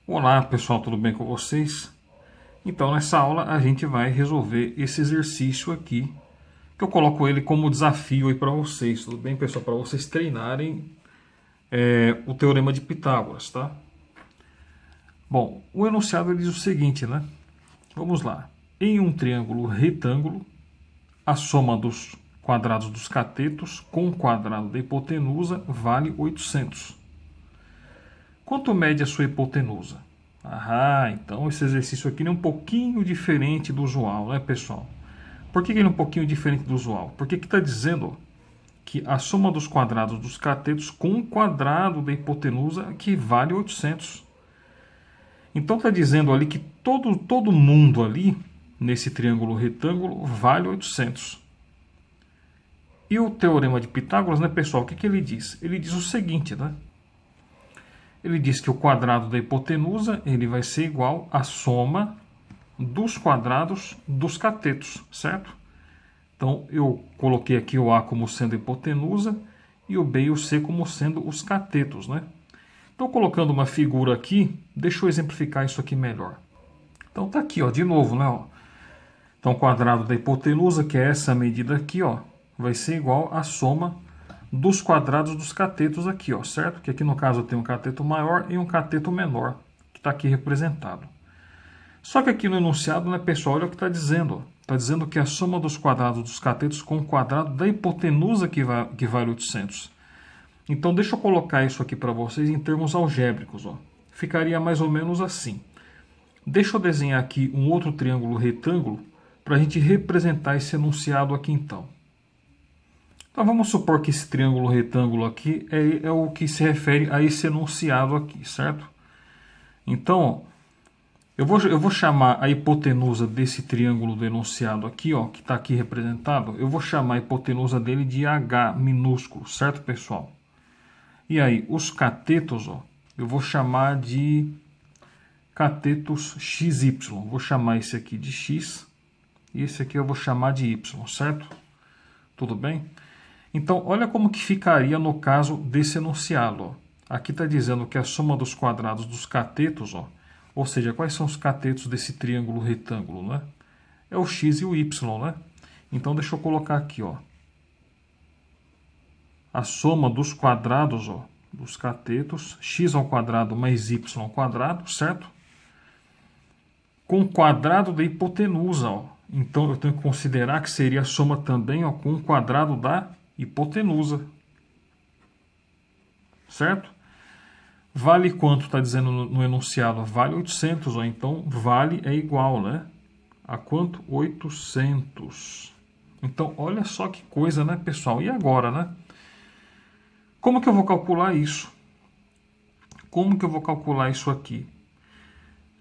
Olá pessoal, tudo bem com vocês? Então nessa aula a gente vai resolver esse exercício aqui, que eu coloco ele como desafio aí para vocês, tudo bem pessoal? Para vocês treinarem o Teorema de Pitágoras, tá? Bom, o enunciado ele diz o seguinte, né? Vamos lá. Em um triângulo retângulo, a soma dos quadrados dos catetos com o quadrado da hipotenusa vale 800. Quanto mede a sua hipotenusa? Então esse exercício aqui é um pouquinho diferente do usual, né, pessoal? Por que ele é um pouquinho diferente do usual? Porque aqui está dizendo que a soma dos quadrados dos catetos com o quadrado da hipotenusa que vale 800. Então está dizendo ali que todo mundo ali, nesse triângulo retângulo, vale 800. E o Teorema de Pitágoras, né, pessoal, o que ele diz? Ele diz o seguinte, né? Ele diz que o quadrado da hipotenusa ele vai ser igual à soma dos quadrados dos catetos, certo? Então, eu coloquei aqui o A como sendo a hipotenusa e o B e o C como sendo os catetos, né? Então, colocando uma figura aqui, deixa eu exemplificar isso aqui melhor. Então, tá aqui, ó, de novo, né? Ó. Então, o quadrado da hipotenusa, que é essa medida aqui, ó, vai ser igual à soma dos quadrados dos catetos aqui, ó, certo? Que aqui no caso tem um cateto maior e um cateto menor, que está aqui representado. Só que aqui no enunciado, né, pessoal, olha o que está dizendo. Está dizendo que a soma dos quadrados dos catetos com o quadrado da hipotenusa que vale 800. Então, deixa eu colocar isso aqui para vocês em termos algébricos, ó. Ficaria mais ou menos assim. Deixa eu desenhar aqui um outro triângulo retângulo para a gente representar esse enunciado aqui então. Então vamos supor que esse triângulo retângulo aqui é o que se refere a esse enunciado aqui, certo? Então, eu vou chamar a hipotenusa desse triângulo do enunciado aqui, ó, que está aqui representado, eu vou chamar a hipotenusa dele de H minúsculo, certo, pessoal? E aí, os catetos, ó, eu vou chamar de catetos XY. Vou chamar esse aqui de X e esse aqui eu vou chamar de Y, certo? Tudo bem? Então, olha como que ficaria no caso desse enunciado. Ó. Aqui está dizendo que a soma dos quadrados dos catetos, ó, ou seja, quais são os catetos desse triângulo retângulo, né? É o x e o y, né? Então, deixa eu colocar aqui, ó. A soma dos quadrados, ó, dos catetos, x ao quadrado mais y ao quadrado, certo? Com o quadrado da hipotenusa, ó. Então, eu tenho que considerar que seria a soma também, ó, com o quadrado da hipotenusa, certo? Vale quanto está dizendo no enunciado? Vale 800, ó. Então vale é igual, né? A quanto? 800. Então olha só que coisa, né, pessoal? E agora, né? Como que eu vou calcular isso? Como que eu vou calcular isso aqui?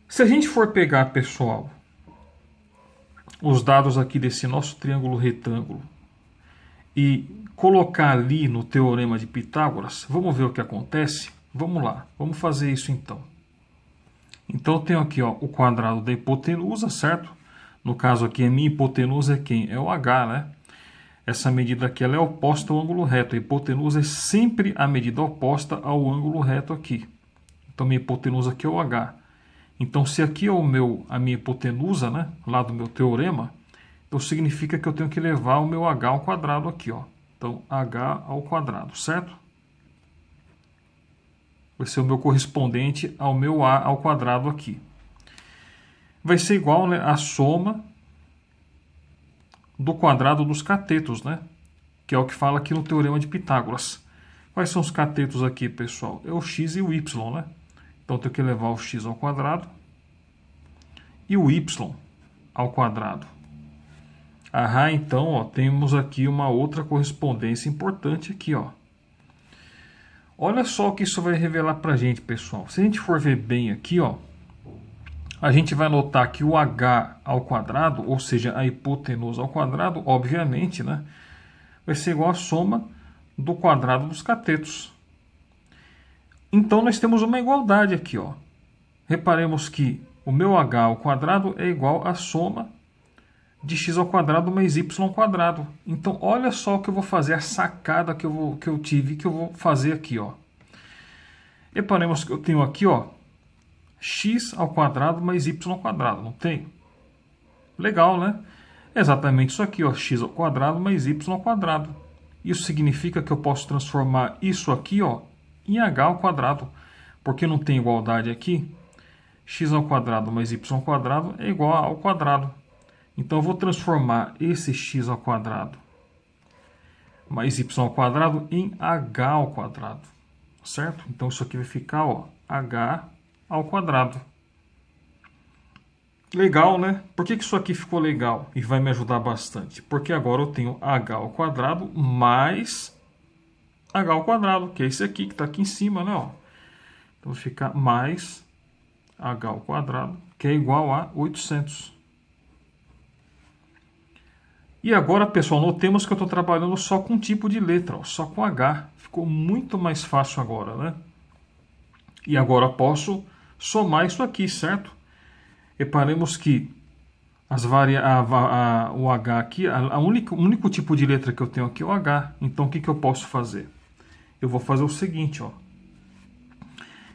Se a gente for pegar, pessoal, os dados aqui desse nosso triângulo retângulo e colocar ali no Teorema de Pitágoras, vamos ver o que acontece? Vamos lá, vamos fazer isso então. Então eu tenho aqui, ó, o quadrado da hipotenusa, certo? No caso aqui, a minha hipotenusa é quem? É o H, né? Essa medida aqui ela é oposta ao ângulo reto. A hipotenusa é sempre a medida oposta ao ângulo reto aqui. Então minha hipotenusa aqui é o H. Então se aqui é a minha hipotenusa, né? Lá do meu teorema, então significa que eu tenho que levar o meu H ao quadrado aqui, ó. Então, H ao quadrado, certo? Vai ser o meu correspondente ao meu A ao quadrado aqui. Vai ser igual, né, a soma do quadrado dos catetos, né? Que é o que fala aqui no Teorema de Pitágoras. Quais são os catetos aqui, pessoal? É o x e o y, né? Então, eu tenho que levar o x ao quadrado e o y ao quadrado. Então, ó, temos aqui uma outra correspondência importante aqui, ó. Olha só o que isso vai revelar para a gente, pessoal. Se a gente for ver bem aqui, ó, a gente vai notar que o h ao quadrado, ou seja, a hipotenusa ao quadrado, obviamente, né, vai ser igual à soma do quadrado dos catetos. Então, nós temos uma igualdade aqui, ó. Reparemos que o meu h ao quadrado é igual à soma de x ao quadrado mais y ao quadrado. Então, olha só o que eu vou fazer, a sacada que eu vou fazer aqui, ó. Reparemos que eu tenho aqui, ó, x ao quadrado mais y ao quadrado, não tem? Legal, né? É exatamente isso aqui, ó, x ao quadrado mais y ao quadrado. Isso significa que eu posso transformar isso aqui, ó, em h ao quadrado, porque não tem igualdade aqui. X ao quadrado mais y ao quadrado é igual a ao quadrado. Então eu vou transformar esse x ao quadrado mais y ao quadrado em h ao quadrado, certo? Então isso aqui vai ficar, ó, h ao quadrado. Legal, né? Por que isso aqui ficou legal e vai me ajudar bastante? Porque agora eu tenho h ao quadrado mais h ao quadrado, que é esse aqui que está aqui em cima, né? Ó. Então vai ficar mais h ao quadrado, que é igual a 800. E agora, pessoal, notemos que eu estou trabalhando só com um tipo de letra, ó, só com h. Ficou muito mais fácil agora, né? E agora posso somar isso aqui, certo? Reparemos que o h aqui, o único tipo de letra que eu tenho aqui é o h. Então, o que eu posso fazer? Eu vou fazer o seguinte, ó.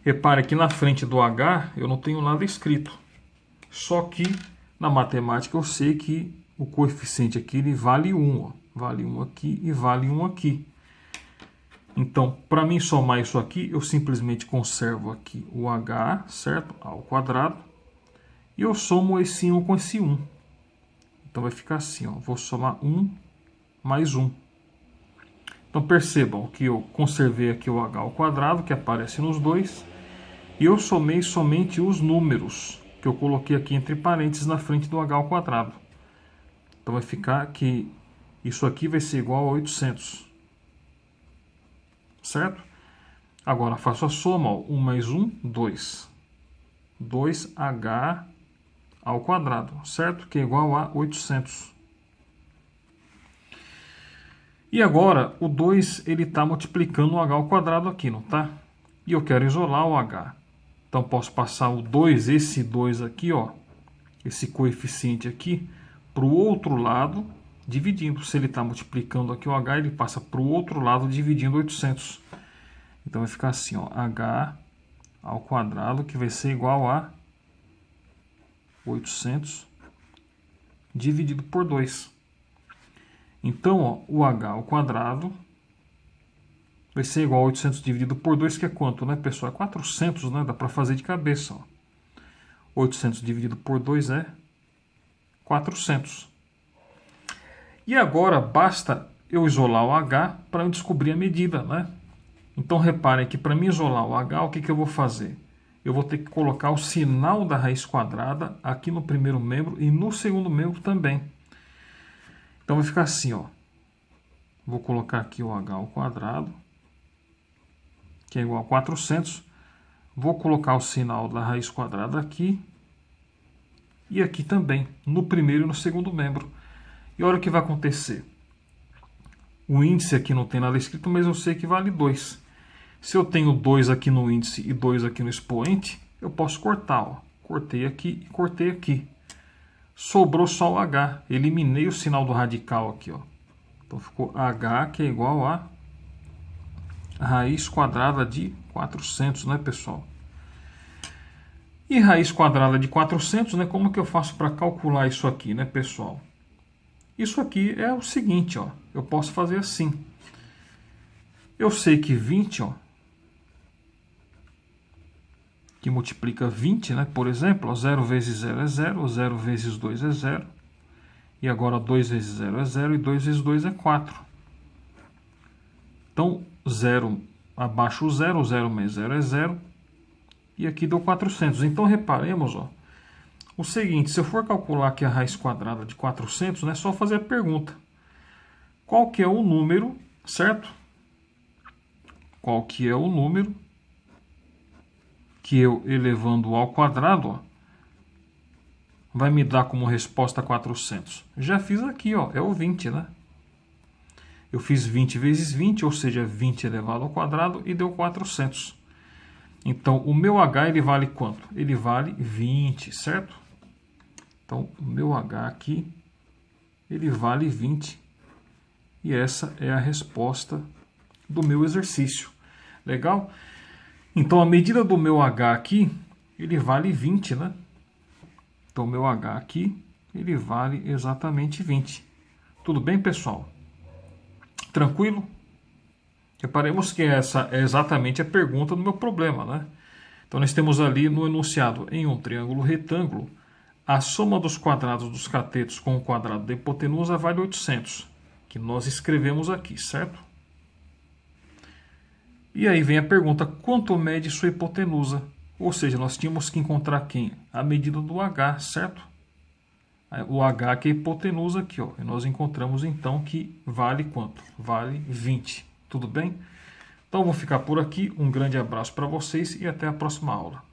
Repare que na frente do h eu não tenho nada escrito. Só que na matemática eu sei que o coeficiente aqui ele vale 1. Ó. Vale 1 aqui e vale 1 aqui. Então, para mim somar isso aqui, eu simplesmente conservo aqui o h, certo? Ao quadrado. E eu somo esse 1 com esse 1. Então vai ficar assim, ó. Vou somar 1 mais 1. Então percebam que eu conservei aqui o h ao quadrado, que aparece nos dois. E eu somei somente os números, que eu coloquei aqui entre parênteses na frente do h ao quadrado. Então vai ficar que isso aqui vai ser igual a 800. Certo? Agora faço a soma, ó. 1 mais 1, 2. 2h ao quadrado, certo? Que é igual a 800. E agora, o 2 ele está multiplicando o h ao quadrado aqui, não tá? E eu quero isolar o h. Então, posso passar o 2, esse 2 aqui, ó, esse coeficiente aqui, para o outro lado, dividindo. Se ele está multiplicando aqui o h, ele passa para o outro lado, dividindo 800. Então, vai ficar assim, ó, h ao quadrado, que vai ser igual a 800 dividido por 2. Então, ó, o h ao quadrado vai ser igual a 800 dividido por 2, que é quanto, né, pessoal? É 400, né? Dá para fazer de cabeça, ó. 800 dividido por 2 é 400. E agora basta eu isolar o h para eu descobrir a medida, né? Então, reparem que para mim isolar o h, o que eu vou fazer? Eu vou ter que colocar o sinal da raiz quadrada aqui no primeiro membro e no segundo membro também. Então, vai ficar assim, ó. Vou colocar aqui o h ao quadrado, que é igual a 400. Vou colocar o sinal da raiz quadrada aqui. E aqui também, no primeiro e no segundo membro. E olha o que vai acontecer. O índice aqui não tem nada escrito, mas eu sei que vale 2. Se eu tenho 2 aqui no índice e 2 aqui no expoente, eu posso cortar. Ó. Cortei aqui e cortei aqui. Sobrou só o h. Eliminei o sinal do radical aqui. Ó. Então ficou h, que é igual a raiz quadrada de 400, né, pessoal? E raiz quadrada de 400, né? Como que eu faço para calcular isso aqui, né, pessoal? Isso aqui é o seguinte, ó. Eu posso fazer assim. Eu sei que 20, ó, que multiplica 20, né? Por exemplo, ó, 0 vezes 0 é 0, 0 vezes 2 é 0. E agora 2 vezes 0 é 0 e 2 vezes 2 é 4. Então, 0 abaixo o 0 mais 0 é 0. E aqui deu 400. Então, reparemos, ó, o seguinte, se eu for calcular aqui a raiz quadrada de 400, é só fazer a pergunta. Qual que é o número, certo? Qual que é o número que eu elevando ao quadrado, ó, vai me dar como resposta 400? Já fiz aqui, ó, é o 20, né? Eu fiz 20 vezes 20, ou seja, 20 elevado ao quadrado e deu 400. Então, o meu h ele vale quanto? Ele vale 20, certo? Então, o meu h aqui, ele vale 20. E essa é a resposta do meu exercício. Legal? Então, a medida do meu h aqui ele vale 20, né? Então, meu H aqui, ele vale exatamente 20. Tudo bem, pessoal? Tranquilo? Reparemos que essa é exatamente a pergunta do meu problema, né? Então, nós temos ali no enunciado, em um triângulo retângulo, a soma dos quadrados dos catetos com o quadrado da hipotenusa vale 800, que nós escrevemos aqui, certo? E aí vem a pergunta, quanto mede sua hipotenusa? Ou seja, nós tínhamos que encontrar quem? A medida do H, certo? O H que é a hipotenusa aqui, ó. E nós encontramos então que vale quanto? Vale 20. Tudo bem? Então vou ficar por aqui. Um grande abraço para vocês e até a próxima aula.